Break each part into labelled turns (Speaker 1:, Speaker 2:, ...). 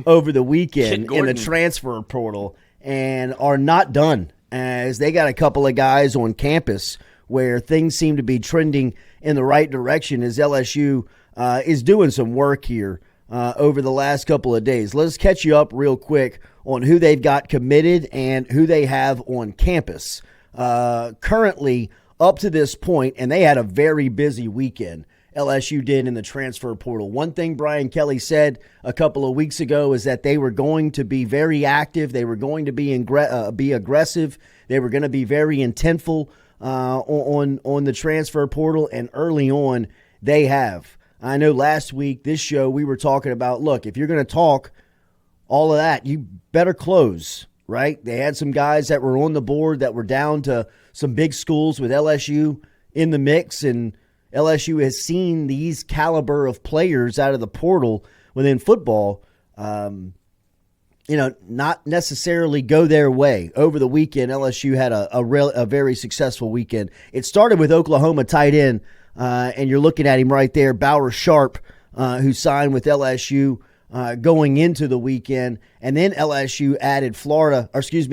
Speaker 1: over the weekend in the
Speaker 2: Gordon.
Speaker 1: transfer portal and are not done, as they got a couple of guys on campus where things seem to be trending in the right direction as LSU is doing some work here over the last couple of days. Let's catch you up real quick on who they've got committed and who they have on campus. Currently, up to this point, and they had a very busy weekend, LSU did in the transfer portal. One thing Brian Kelly said a couple of weeks ago is that they were going to be very active. They were going to be aggressive. They were going to be very intentful on the transfer portal, and early on, they have. I know last week, this show, we were talking about, look, if you're going to talk all of that, you better close, right? They had some guys that were on the board that were down to some big schools with LSU in the mix, and LSU has seen these caliber of players out of the portal within football, not necessarily go their way. Over the weekend, LSU had a very successful weekend. It started with Oklahoma tight end, and you're looking at him right there, Bauer Sharp, who signed with LSU going into the weekend. And then LSU added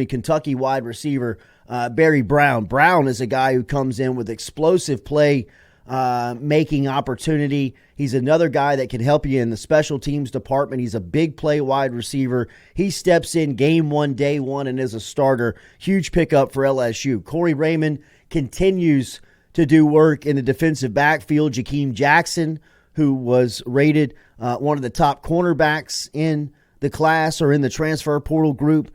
Speaker 1: Kentucky wide receiver Barry Brown. Brown is a guy who comes in with explosive play making opportunity. He's another guy that can help you in the special teams department. He's a big play wide receiver. He steps in game one, day one, and is a starter. Huge pickup for LSU. Corey Raymond continues to do work in the defensive backfield. Jakeem Jackson, who was rated one of the top cornerbacks in the class or in the transfer portal group,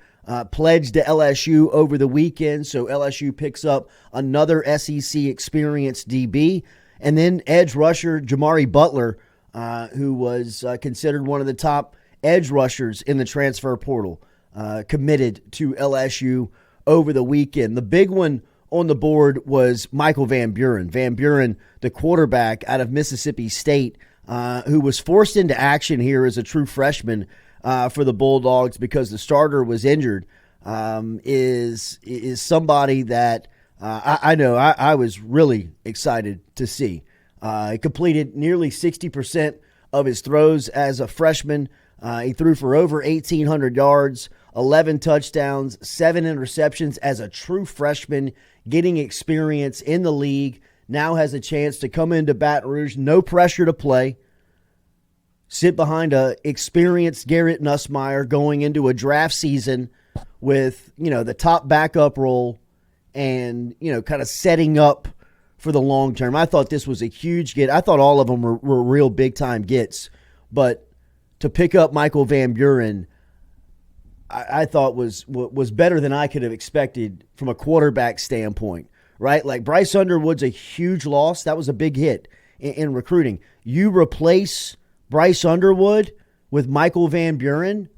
Speaker 1: pledged to LSU over the weekend. So LSU picks up another SEC experienced DB. And then edge rusher Jamari Butler, who was considered one of the top edge rushers in the transfer portal, committed to LSU over the weekend. The big one on the board was Michael Van Buren. Van Buren, the quarterback out of Mississippi State, who was forced into action here as a true freshman for the Bulldogs because the starter was injured, is somebody that I know I was really excited to see. He completed nearly 60% of his throws as a freshman. He threw for over 1,800 yards, 11 touchdowns, 7 interceptions as a true freshman, getting experience in the league. Now has a chance to come into Baton Rouge, no pressure to play. Sit behind a experienced Garrett Nussmeier going into a draft season with, the top backup role and, kind of setting up for the long term. I thought this was a huge get. I thought all of them were real big time gets, but to pick up Michael Van Buren, I thought was better than I could have expected from a quarterback standpoint, right? Like Bryce Underwood's a huge loss. That was a big hit in recruiting. You replace Bryce Underwood with Michael Van Buren,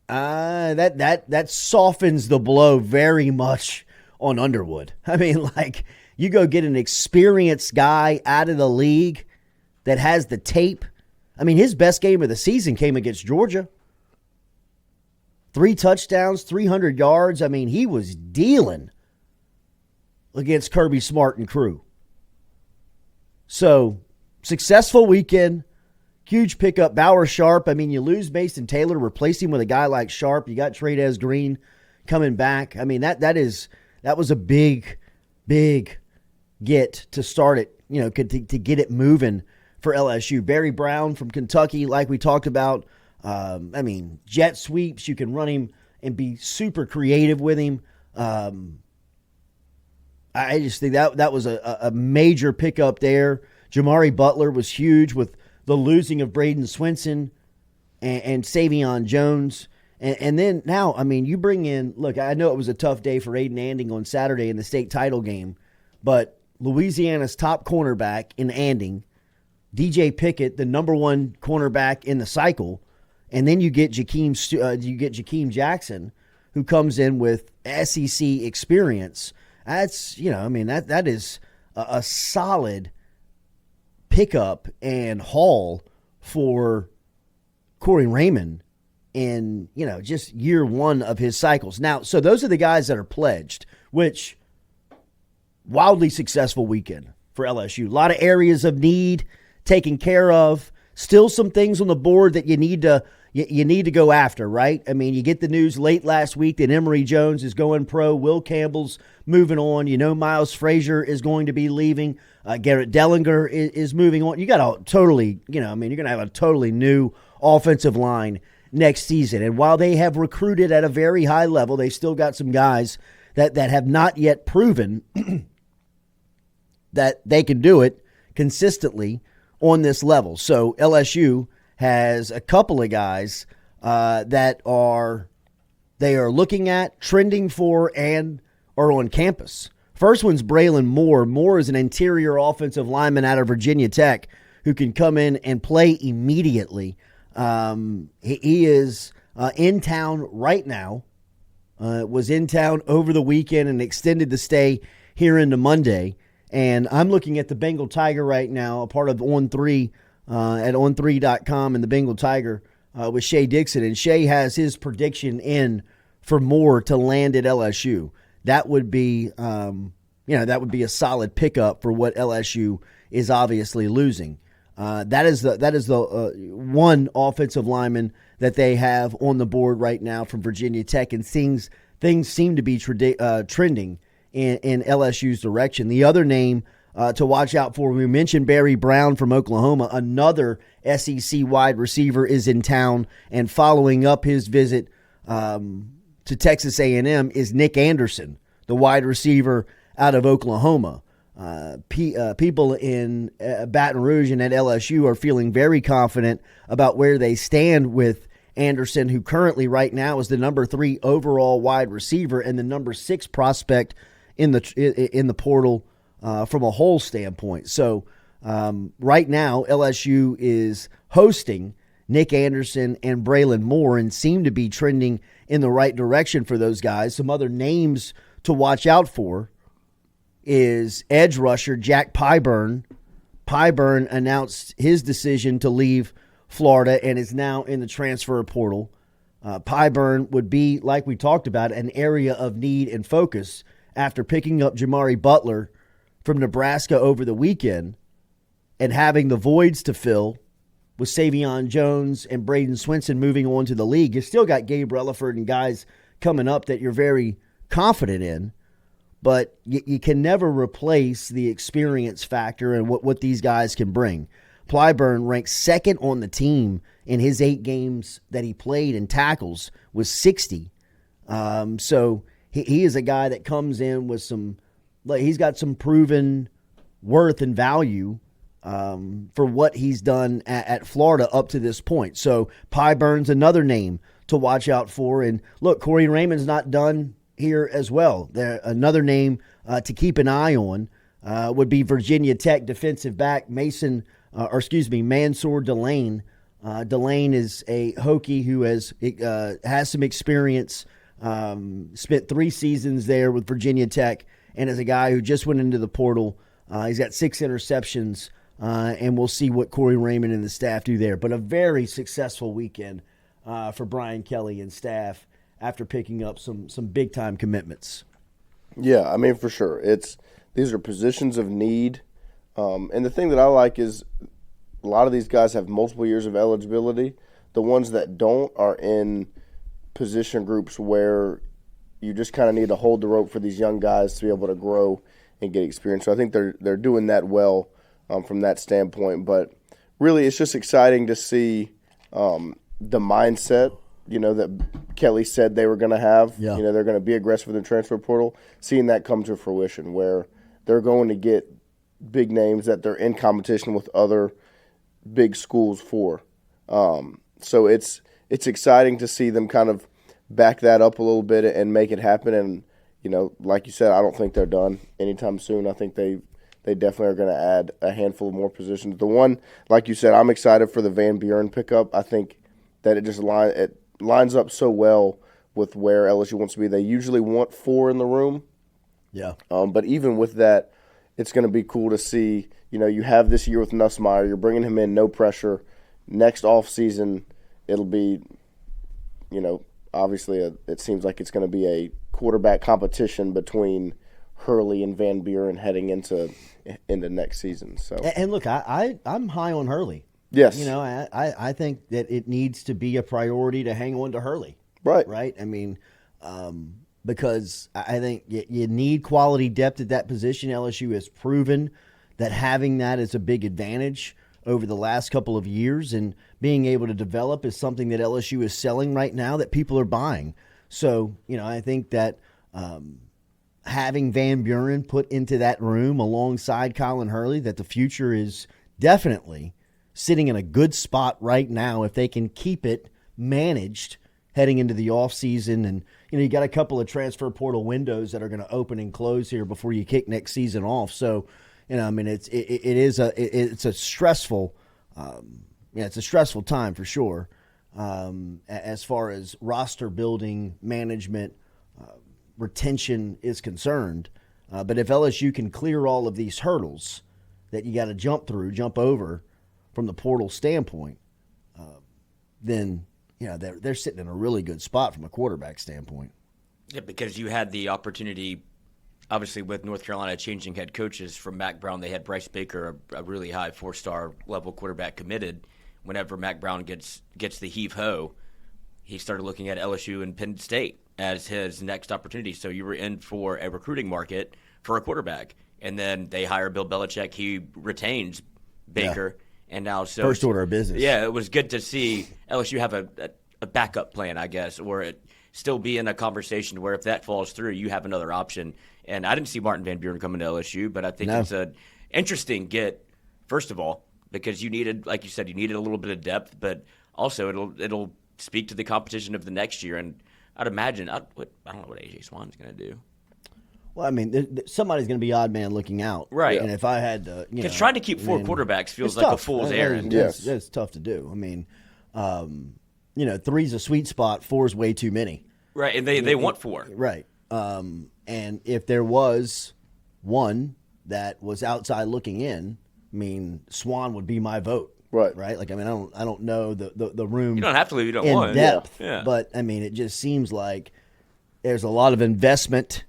Speaker 1: that softens the blow very much on Underwood. I mean, you go get an experienced guy out of the league that has the tape. I mean, his best game of the season came against Georgia. 3 touchdowns, 300 yards. I mean, he was dealing against Kirby Smart and crew. So, successful weekend. Huge pickup. Bauer Sharp. I mean, you lose Mason Taylor, replace him with a guy like Sharp. You got Trey'Dez Green coming back. I mean, that was a big get to start it, to get it moving for LSU. Barry Brown from Kentucky, like we talked about. Jet sweeps. You can run him and be super creative with him. I just think that was a major pickup there. Jamari Butler was huge with the losing of Braden Swinson and Savion Jones. And then now, I mean, you bring in, look, I know it was a tough day for Aiden Anding on Saturday in the state title game, but Louisiana's top cornerback in Anding, DJ Pickett, the number one cornerback in the cycle, and then you get Jakeem Jackson, who comes in with SEC experience. That's, that is a solid pickup and haul for Corey Raymond in, just year one of his cycles. Now, so those are the guys that are pledged, which wildly successful weekend for LSU. A lot of areas of need taken care of. still some things on the board that you need to go after, right? I mean, you get the news late last week that Emory Jones is going pro. Will Campbell's moving on. Miles Frazier is going to be leaving. Garrett Dellinger is moving on. You got a totally, you're going to have a totally new offensive line next season. And while they have recruited at a very high level, they still got some guys that have not yet proven that they can do it consistently on this level. So LSU has a couple of guys that they are looking at, trending for, and are on campus. First one's Braylon Moore. Moore is an interior offensive lineman out of Virginia Tech who can come in and play immediately. He is in town right now, was in town over the weekend and extended the stay here into Monday. And I'm looking at the Bengal Tiger right now, a part of On 3 at on3.com and the Bengal Tiger with Shea Dixon. And Shea has his prediction in for Moore to land at LSU. That would be, a solid pickup for what LSU is obviously losing. That is the one offensive lineman that they have on the board right now from Virginia Tech, and things seem to be trending in LSU's direction. The other name to watch out for, we mentioned Barry Brown from Oklahoma. Another SEC wide receiver is in town, and following up his visit to Texas A&M is Nick Anderson, the wide receiver out of Oklahoma. People in Baton Rouge and at LSU are feeling very confident about where they stand with Anderson, who currently right now is the number 3 overall wide receiver and the number 6 prospect in the portal from a whole standpoint. So right now LSU is hosting Nick Anderson and Braylon Moore and seem to be trending in the right direction for those guys. Some other names to watch out for is edge rusher Jack Pyburn. Pyburn announced his decision to leave Florida and is now in the transfer portal. Pyburn would be, like we talked about, an area of need and focus after picking up Jamari Butler from Nebraska over the weekend and having the voids to fill with Savion Jones and Braden Swinson moving on to the league. You still got Gabe Relaford and guys coming up that you're very confident in, but you can never replace the experience factor and what these guys can bring. Pyburn ranks second on the team in his 8 games that he played in tackles with 60. So he is a guy that comes in with he's got some proven worth and value for what he's done at Florida up to this point. So Pyburn's another name to watch out for. And look, Corey Raymond's not done here as well. Another name to keep an eye on would be Virginia Tech defensive back Mansour Delane. Delane is a Hokie who has some experience, spent 3 seasons there with Virginia Tech, and is a guy who just went into the portal. He's got 6 interceptions, and we'll see what Corey Raymond and the staff do there. But a very successful weekend for Brian Kelly and staff after picking up some big-time commitments.
Speaker 2: Yeah, I mean, for sure. These are positions of need. And the thing that I like is a lot of these guys have multiple years of eligibility. The ones that don't are in position groups where you just kind of need to hold the rope for these young guys to be able to grow and get experience. So I think they're doing that well from that standpoint. But really, it's just exciting to see the mindset, that Kelly said they were going to have.
Speaker 1: Yeah.
Speaker 2: They're going to be aggressive in the transfer portal, seeing that come to fruition where they're going to get big names that they're in competition with other big schools for. So it's exciting to see them kind of back that up a little bit and make it happen. And, like you said, I don't think they're done anytime soon. I think they definitely are going to add a handful of more positions. The one, like you said, I'm excited for the Van Buren pickup. I think that it lines up so well with where LSU wants to be. They usually want 4 in the room.
Speaker 1: Yeah.
Speaker 2: But even with that, it's going to be cool to see, you have this year with Nussmeier. You're bringing him in, no pressure. Next offseason, it'll be, obviously it seems like it's going to be a quarterback competition between Hurley and Van Buren heading into next season. So
Speaker 1: and look, I'm high on Hurley.
Speaker 2: Yes.
Speaker 1: I think that it needs to be a priority to hang on to Hurley.
Speaker 2: Right.
Speaker 1: Right? I mean, because I think you need quality depth at that position. LSU has proven that having that is a big advantage over the last couple of years, and being able to develop is something that LSU is selling right now that people are buying. So, I think that having Van Buren put into that room alongside Colin Hurley, that the future is definitely sitting in a good spot right now if they can keep it managed heading into the offseason. And, you got a couple of transfer portal windows that are going to open and close here before you kick next season off. So, it's a stressful, it's a stressful time for sure, as far as roster building, management, retention is concerned. But if LSU can clear all of these hurdles that you got to jump over from the portal standpoint, then they're sitting in a really good spot from a quarterback standpoint.
Speaker 3: Yeah, because you had the opportunity. Obviously, with North Carolina changing head coaches from Mac Brown, they had Bryce Baker, a really high 4-star level quarterback, committed. Whenever Mac Brown gets the heave-ho, he started looking at LSU and Penn State as his next opportunity. So you were in for a recruiting market for a quarterback. And then they hire Bill Belichick. He retains Baker. Yeah. And now
Speaker 1: first order of business.
Speaker 3: Yeah, it was good to see LSU have a backup plan, I guess, or it still be in a conversation where if that falls through, you have another option. And I didn't see Martin Van Buren coming to LSU, but I think it's an interesting get, first of all, because you needed, like you said, a little bit of depth, but also it'll speak to the competition of the next year. And I'd imagine, I don't know what A.J. Swan's going to do.
Speaker 1: Well, I mean, somebody's going to be odd man looking out.
Speaker 3: Right.
Speaker 1: And if I had to,
Speaker 3: because trying to keep four quarterbacks feels like a fool's errand.
Speaker 1: It's tough to do. I mean, 3's a sweet spot, 4's way too many.
Speaker 3: Right, and they want 4.
Speaker 1: Right. And if there was one that was outside looking in, I mean, Swan would be my vote.
Speaker 2: Right.
Speaker 1: Right. Like, I mean, I don't know the room.
Speaker 3: You don't have to leave. You don't
Speaker 1: in
Speaker 3: want
Speaker 1: depth.
Speaker 3: Yeah.
Speaker 1: But I mean, it just seems like there's a lot of investment.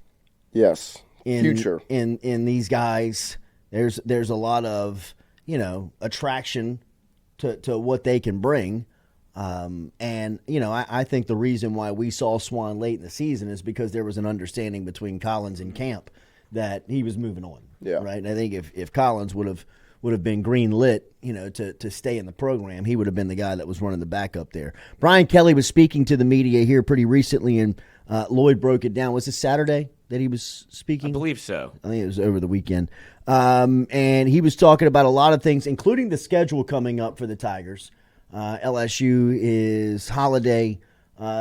Speaker 2: Yes.
Speaker 1: In
Speaker 2: Future
Speaker 1: in these guys. There's a lot of attraction to what they can bring. And I think the reason why we saw Swan late in the season is because there was an understanding between Collins and Camp that he was moving on.
Speaker 2: Yeah.
Speaker 1: Right. And I think if Collins would have been green lit, to stay in the program, he would have been the guy that was running the backup there. Brian Kelly was speaking to the media here pretty recently, and Lloyd broke it down. Was it Saturday that he was speaking?
Speaker 3: I believe so.
Speaker 1: I think it was over the weekend. And he was talking about a lot of things, including the schedule coming up for the Tigers. LSU is holiday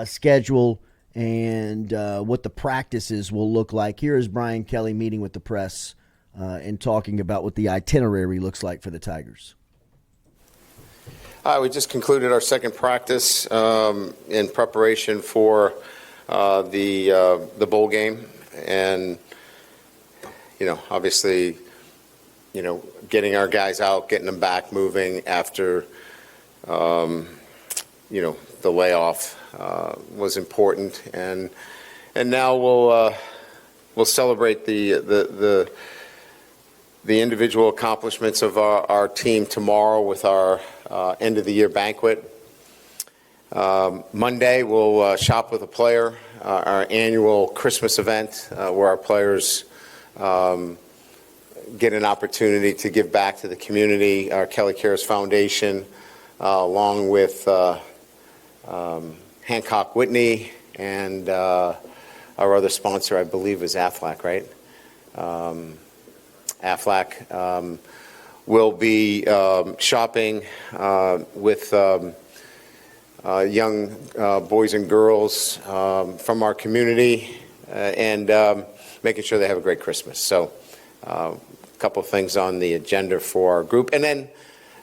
Speaker 1: schedule and what the practices will look like. Here is Brian Kelly meeting with the press and talking about what the itinerary looks like for the Tigers.
Speaker 4: We just concluded our second practice in preparation for the bowl game, and obviously, getting our guys out, getting them back moving after the layoff was important, and now we'll celebrate the individual accomplishments of our team tomorrow with our end of the year banquet. Monday we'll shop with a player, our annual Christmas event where our players get an opportunity to give back to the community. Our Kelly Cares Foundation, along with Hancock Whitney and our other sponsor, I believe, is Aflac, right? Aflac will be shopping with young boys and girls from our community and making sure they have a great Christmas. So a couple of things on the agenda for our group. And then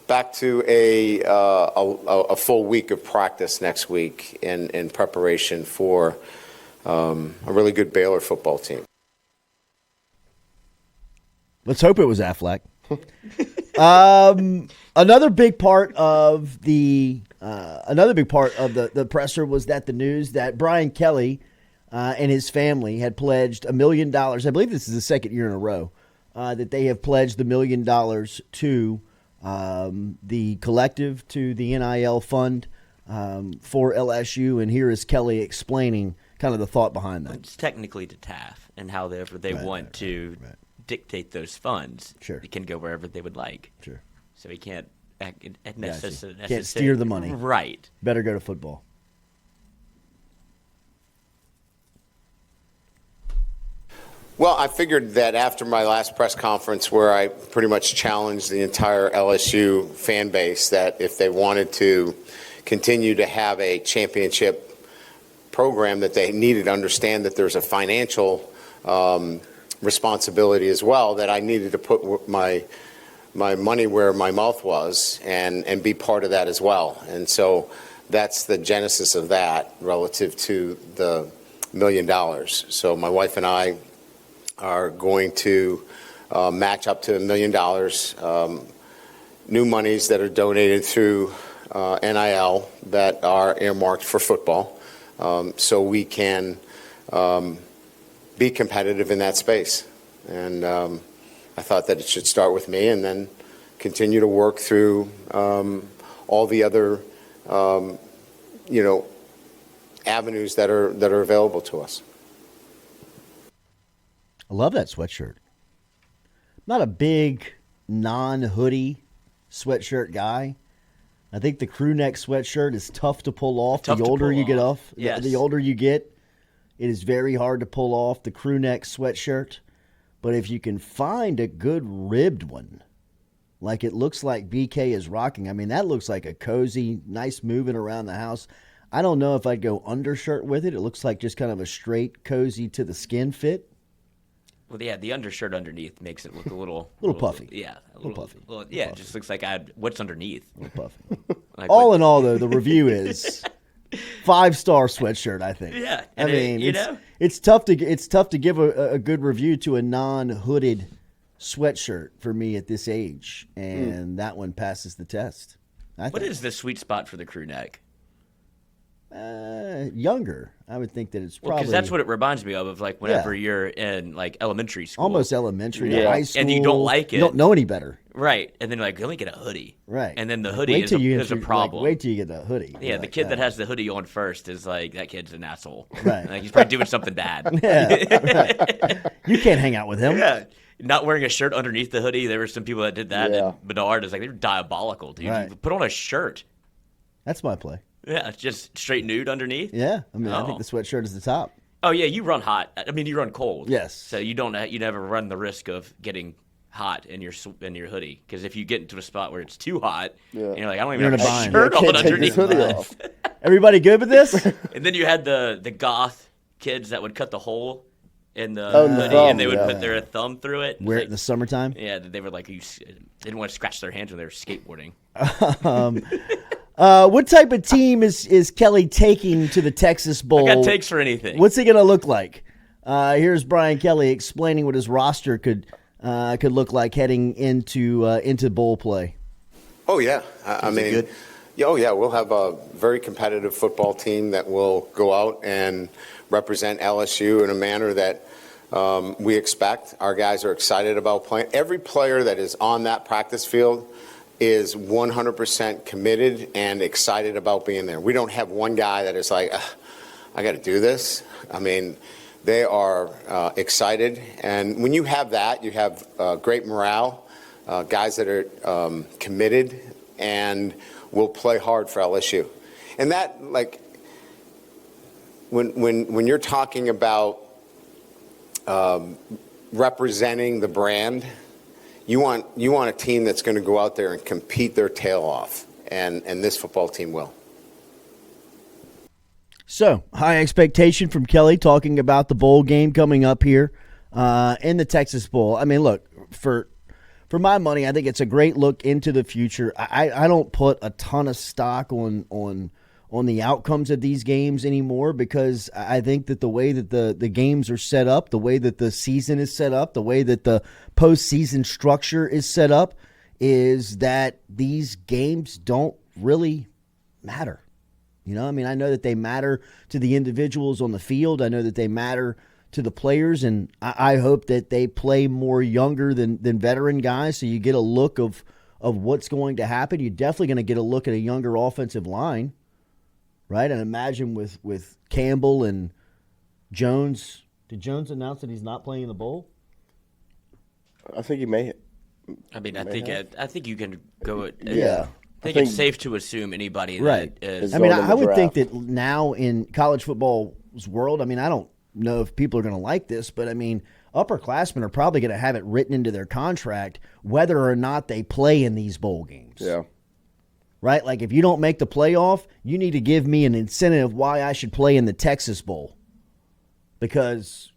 Speaker 4: back to a full week of practice next week in preparation for a really good Baylor football team.
Speaker 1: Let's hope it was Aflac. Another big part of the presser was that the news that Brian Kelly and his family had pledged $1 million. I believe this is the second year in a row that they have pledged $1 million to the collective to the NIL fund for LSU, and here is Kelly explaining kind of the thought behind that.
Speaker 3: It's technically to TAF, and however they want to dictate those funds,
Speaker 1: Sure.
Speaker 3: it can go wherever they would like.
Speaker 1: Sure.
Speaker 3: So he can't
Speaker 1: Can't steer the money.
Speaker 3: Right.
Speaker 1: Better go to football.
Speaker 4: Well, I figured that after my last press conference where I pretty much challenged the entire LSU fan base that if they wanted to continue to have a championship program that they needed to understand that there's a financial responsibility as well, that I needed to put my money where my mouth was and be part of that as well. And so that's the genesis of that relative to the $1 million. So my wife and I are going to match up to $1 million, new monies that are donated through NIL that are earmarked for football, so we can be competitive in that space. And I thought that it should start with me and then continue to work through all the other, avenues that are available to us.
Speaker 1: I love that sweatshirt. Not a big non-hoodie sweatshirt guy. I think the crew neck sweatshirt is tough to pull off. The older you get off, the older you get, it is very hard to pull off the crew neck sweatshirt. But if you can find a good ribbed one, like it looks like BK is rocking, I mean, that looks like a cozy, nice moving around the house. I don't know if I'd go undershirt with it. It looks like just kind of a straight, cozy to the skin fit.
Speaker 3: Well, yeah, the undershirt underneath makes it look a little
Speaker 1: puffy.
Speaker 3: Yeah,
Speaker 1: a little puffy.
Speaker 3: Well, yeah, it just looks like what's underneath.
Speaker 1: A little puffy. All in all, though, the review is 5-star sweatshirt, I think.
Speaker 3: Yeah,
Speaker 1: I mean, it's tough to give a good review to a non-hooded sweatshirt for me at this age, and that one passes the test.
Speaker 3: What is the sweet spot for the crew neck?
Speaker 1: Younger. I would think that it's probably
Speaker 3: because that's what it reminds me of like whenever you're in like elementary school,
Speaker 1: almost elementary, high school,
Speaker 3: and you don't like it,
Speaker 1: you don't know any better,
Speaker 3: right? And then you're like, let me get a hoodie,
Speaker 1: right?
Speaker 3: And then the hoodie is a problem.
Speaker 1: Wait till you get the hoodie.
Speaker 3: Yeah, the kid that has the hoodie on first is like, that kid's an asshole,
Speaker 1: right?
Speaker 3: Like he's probably doing something bad.
Speaker 1: Right. You can't hang out with him.
Speaker 3: Yeah. Not wearing a shirt underneath the hoodie. There were some people that did that.
Speaker 2: Yeah.
Speaker 3: And Bedard is like, they're diabolical, dude.
Speaker 1: Right.
Speaker 3: You put on a shirt.
Speaker 1: That's my play.
Speaker 3: Yeah, it's just straight nude underneath.
Speaker 1: Yeah, I mean, I think the sweatshirt is the top.
Speaker 3: Oh yeah, you run hot. I mean, you run cold.
Speaker 1: Yes.
Speaker 3: So you never run the risk of getting hot in your hoodie, because if you get into a spot where it's too hot, and you're like, I don't even have a shirt on underneath.
Speaker 2: Off.
Speaker 1: Everybody good with this?
Speaker 3: And then you had the goth kids that would cut the hole in the hoodie,
Speaker 2: thumb,
Speaker 3: and they would put their thumb through it.
Speaker 1: Wear it in the summertime?
Speaker 3: Yeah, they were like, they didn't want to scratch their hands when they were skateboarding.
Speaker 1: What type of team is Kelly taking to the Texas Bowl?
Speaker 3: I got takes for anything.
Speaker 1: What's it going to look like? Here's Brian Kelly explaining what his roster could look like heading into bowl play.
Speaker 4: Oh, yeah. I mean, we'll have a very competitive football team that will go out and represent LSU in a manner that we expect. Our guys are excited about playing. Every player that is on that practice field is 100% committed and excited about being there. We don't have one guy that is like, I got to do this. I mean, they are excited. And when you have that, you have great morale, guys that are committed and will play hard for LSU. And that, like, when you're talking about representing the brand, you want a team that's going to go out there and compete their tail off, and this football team will.
Speaker 1: So, high expectation from Kelly talking about the bowl game coming up here in the Texas Bowl. I mean, look, for my money, I think it's a great look into the future. I don't put a ton of stock on the outcomes of these games anymore, because I think that the way that the games are set up, the way that the season is set up, the way that the postseason structure is set up, is that these games don't really matter. You know, I mean, I know that they matter to the individuals on the field. I know that they matter to the players, and I hope that they play more younger than veteran guys, so you get a look of of what's going to happen. You're definitely going to get a look at a younger offensive line, right? And imagine with Campbell and Jones. Did Jones announce that he's not playing in the bowl?
Speaker 2: I think he may.
Speaker 3: I mean, I think you can go.
Speaker 2: Yeah.
Speaker 3: I think it's safe to assume anybody
Speaker 1: Right.
Speaker 3: that is.
Speaker 1: I mean,
Speaker 2: going in
Speaker 1: I
Speaker 2: the
Speaker 1: would think
Speaker 2: draft.
Speaker 1: that now in college football's world, I mean, I don't know if people are going to like this, but I mean, upperclassmen are probably going to have it written into their contract whether or not they play in these bowl games.
Speaker 2: Yeah.
Speaker 1: Right? Like, if you don't make the playoff, you need to give me an incentive why I should play in the Texas Bowl. Because,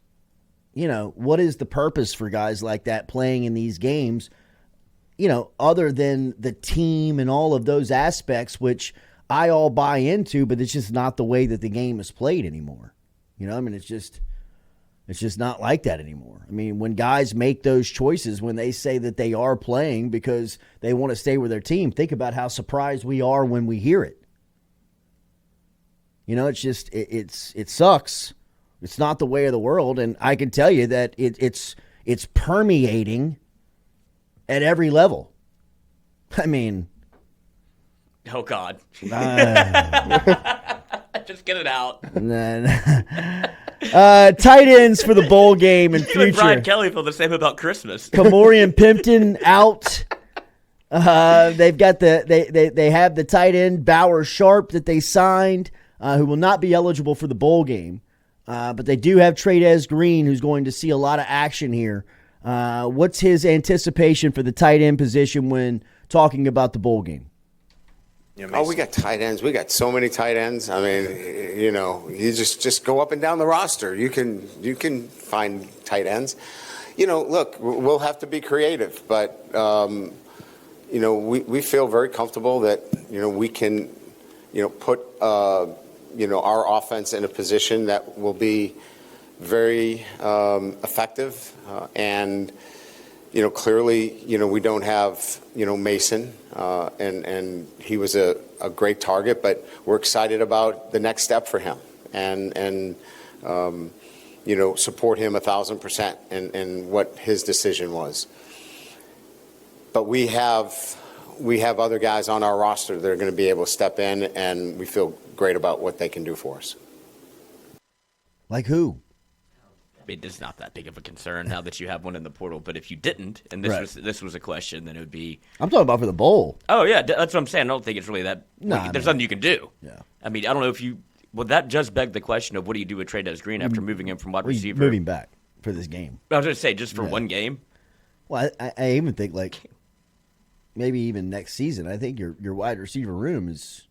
Speaker 1: you know, what is the purpose for guys like that playing in these games, you know, other than the team and all of those aspects, which I all buy into, but it's just not the way that the game is played anymore. You know, I mean, it's just not like that anymore. I mean, when guys make those choices, when they say that they are playing because they want to stay with their team, think about how surprised we are when we hear it. You know, it's just, it sucks. It's not the way of the world. And I can tell you that it's permeating at every level. I mean,
Speaker 3: Oh God! Just get it out.
Speaker 1: Tight ends for the bowl game in
Speaker 3: You and Brian
Speaker 1: future.
Speaker 3: Kelly feel the same about Christmas.
Speaker 1: Kamorian Pimpton out. They've got they have the tight end Bauer Sharp that they signed, who will not be eligible for the bowl game. But they do have Tradez Green, who's going to see a lot of action here. What's his anticipation for the tight end position when talking about the bowl game?
Speaker 4: Oh, we got tight ends. We got so many tight ends. I mean, you know, you just go up and down the roster. You can find tight ends. You know, look, we'll have to be creative, but you know, we feel very comfortable that, you know, we can, you know, put you know, our offense in a position that will be very effective and. You know, clearly, you know, we don't have, you know, Mason, and he was a great target, but we're excited about the next step for him and you know, support him 1,000% in what his decision was. But we have other guys on our roster that are going to be able to step in, and we feel great about what they can do for us.
Speaker 1: Like who?
Speaker 3: I mean, it's not that big of a concern now that you have one in the portal. But if you didn't, and this was a question, then it would be.
Speaker 1: I'm talking about for the bowl.
Speaker 3: Oh yeah, that's what I'm saying. I don't think it's really that.
Speaker 1: Nah,
Speaker 3: there's nothing you can do.
Speaker 1: Yeah.
Speaker 3: I mean, I don't know if you. Well, that just begged the question of what do you do with Tradez Green after moving him from wide receiver?
Speaker 1: Moving back for this game.
Speaker 3: I was going to say just for one game.
Speaker 1: Well, I even think like maybe even next season. I think your wide receiver room is,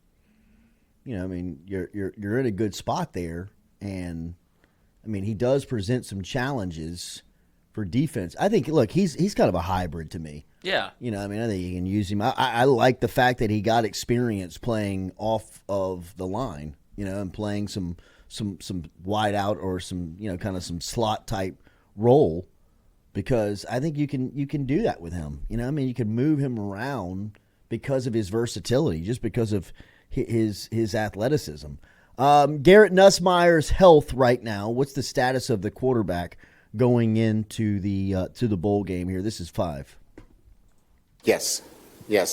Speaker 1: you know, I mean, you're in a good spot there, and I mean, he does present some challenges for defense. I think, look, he's kind of a hybrid to me.
Speaker 3: Yeah.
Speaker 1: You know, I mean, I think you can use him. I like the fact that he got experience playing off of the line, you know, and playing some wide out or some, you know, kind of some slot type role, because I think you can do that with him. You know, I mean, you can move him around because of his versatility, just because of his athleticism. Garrett Nussmeier's health right now. What's the status of the quarterback going into the bowl game here? This is 5.
Speaker 4: Yes,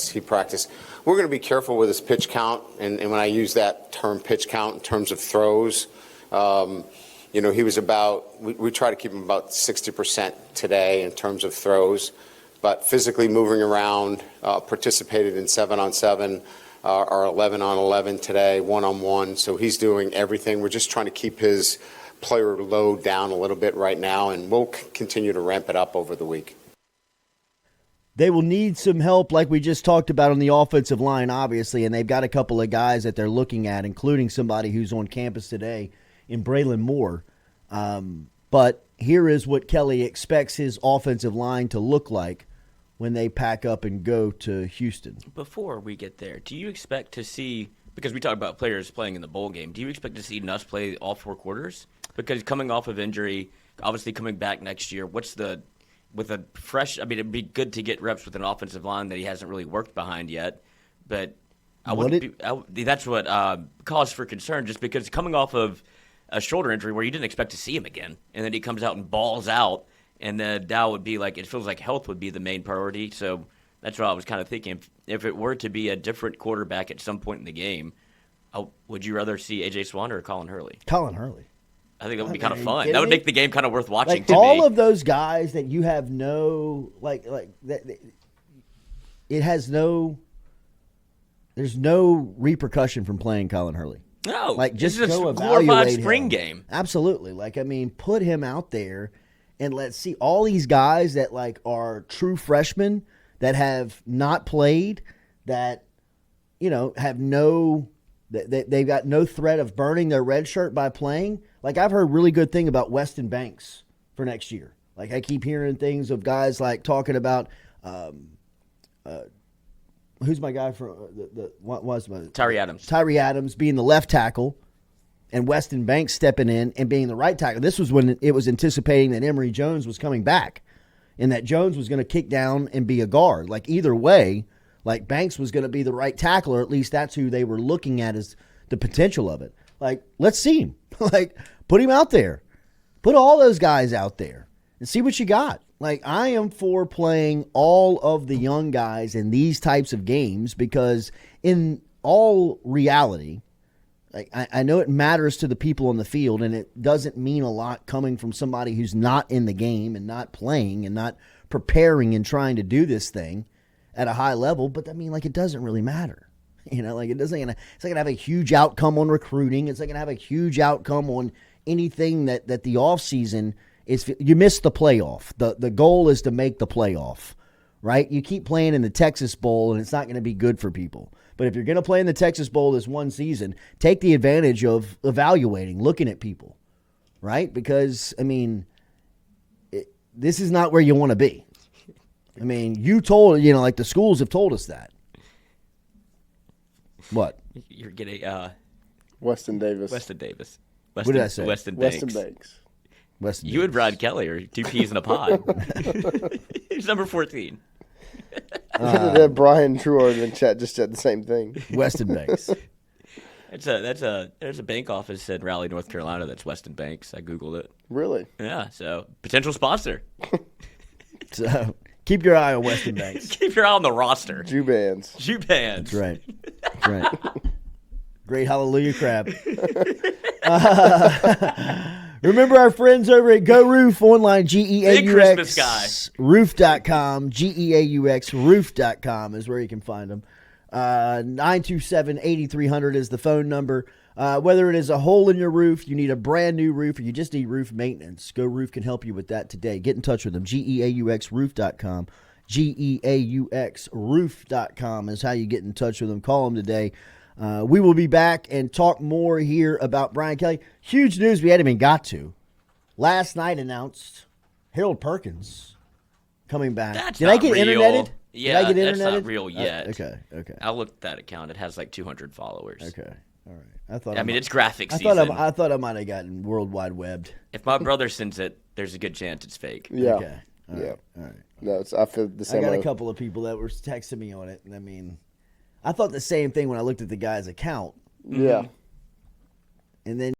Speaker 4: he practiced. We're going to be careful with his pitch count, and when I use that term pitch count in terms of throws, you know, he was about, we try to keep him about 60% today in terms of throws, but physically moving around, participated in 7-on-7, our 11-on-11 today, 1-on-1, so he's doing everything. We're just trying to keep his player load down a little bit right now, and we'll continue to ramp it up over the week.
Speaker 1: They will need some help, like we just talked about, on the offensive line, obviously, and they've got a couple of guys that they're looking at, including somebody who's on campus today in Braylon Moore. But here is what Kelly expects his offensive line to look like when they pack up and go to Houston.
Speaker 3: Before we get there, do you expect to see, because we talk about players playing in the bowl game, do you expect to see Nuss play all 4 quarters? Because coming off of injury, obviously coming back next year, with a fresh, I mean, it'd be good to get reps with an offensive line that he hasn't really worked behind yet, but that's what caused for concern, just because coming off of a shoulder injury where you didn't expect to see him again, and then he comes out and balls out, and then Dow would be like, it feels like health would be the main priority. So That's what I was kind of thinking. If it were to be a different quarterback at some point in the game, would you rather see A.J. Swan or Colin Hurley?
Speaker 1: Colin Hurley.
Speaker 3: I think that would be kind of
Speaker 1: Are you
Speaker 3: fun.
Speaker 1: kidding
Speaker 3: That would
Speaker 1: me?
Speaker 3: make the game kind of worth watching
Speaker 1: Like
Speaker 3: to
Speaker 1: all
Speaker 3: me.
Speaker 1: of those guys that you have no there's no repercussion from playing Colin Hurley.
Speaker 3: No,
Speaker 1: Like just
Speaker 3: this is
Speaker 1: go
Speaker 3: a glorified
Speaker 1: evaluate
Speaker 3: spring
Speaker 1: him.
Speaker 3: game.
Speaker 1: Absolutely. Like I mean, put him out there and let's see all these guys that like are true freshmen that have not played, that have they've got no threat of burning their red shirt by playing. Like I've heard really good thing about Weston Banks for next year. Like I keep hearing things of guys like talking about who's my guy from what was my
Speaker 3: Tyree Adams.
Speaker 1: Tyree Adams being the left tackle and Weston Banks stepping in and being the right tackle. This was when it was anticipating that Emory Jones was coming back and that Jones was going to kick down and be a guard. Like either way, like Banks was going to be the right tackle, or at least that's who they were looking at as the potential of it. Like, let's see him. Like, put him out there. Put all those guys out there and see what you got. Like, I am for playing all of the young guys in these types of games because in all reality, like I know it matters to the people on the field, and it doesn't mean a lot coming from somebody who's not in the game and not playing and not preparing and trying to do this thing at a high level. But I mean, like, it doesn't really matter. Like it's not gonna have a huge outcome on recruiting. It's not gonna have a huge outcome on anything that the offseason is. You miss the playoff. The goal is to make the playoff, right? You keep playing in the Texas Bowl, and it's not going to be good for people. But if you're going to play in the Texas Bowl this one season, take the advantage of evaluating, looking at people, right? Because, I mean, this is not where you want to be. I mean, like the schools have told us that. What?
Speaker 3: You're getting
Speaker 2: Weston Davis.
Speaker 3: Weston Davis.
Speaker 1: What did I say?
Speaker 3: Weston Banks.
Speaker 2: Weston Banks.
Speaker 3: You and Rod Kelly are two peas in a pod. He's number 14.
Speaker 2: Brian Truor in the chat just said the same thing.
Speaker 1: Weston Banks.
Speaker 3: There's a bank office in Raleigh, North Carolina that's Weston Banks. I Googled it.
Speaker 2: Really?
Speaker 3: Yeah, so potential sponsor.
Speaker 1: So keep your eye on Weston Banks.
Speaker 3: Keep your eye on the roster.
Speaker 2: Jubans.
Speaker 3: Jubans.
Speaker 1: That's right. That's right. Great hallelujah crab. Remember our friends over at Go Roof online,
Speaker 3: Big Christmas guy.
Speaker 1: Roof.com, GEAUX Roof.com is where you can find them. 927-8300 is the phone number. Whether it is a hole in your roof, you need a brand new roof, or you just need roof maintenance, Go Roof can help you with that today. Get in touch with them, GEAUX Roof.com. GEAUX Roof.com is how you get in touch with them. Call them today. We will be back and talk more here about Brian Kelly. Huge news we hadn't even got to. Last night announced Harold Perkins coming back.
Speaker 3: That's
Speaker 1: Did I
Speaker 3: not
Speaker 1: get
Speaker 3: real.
Speaker 1: interneted?
Speaker 3: Yeah,
Speaker 1: Did I get
Speaker 3: that's
Speaker 1: interneted?
Speaker 3: not real yet.
Speaker 1: Okay.
Speaker 3: I looked at that account. It has like 200 followers.
Speaker 1: Okay. All right.
Speaker 3: It's graphic
Speaker 1: I
Speaker 3: season.
Speaker 1: thought I might have gotten World Wide Webbed.
Speaker 3: If my brother sends it, there's a good chance it's fake.
Speaker 2: Yeah.
Speaker 1: Okay. All right. All right.
Speaker 2: No, I feel the
Speaker 1: I
Speaker 2: same
Speaker 1: got
Speaker 2: way.
Speaker 1: a couple of people that were texting me on it, and I mean, I thought the same thing when I looked at the guy's account.
Speaker 2: Yeah.
Speaker 1: And then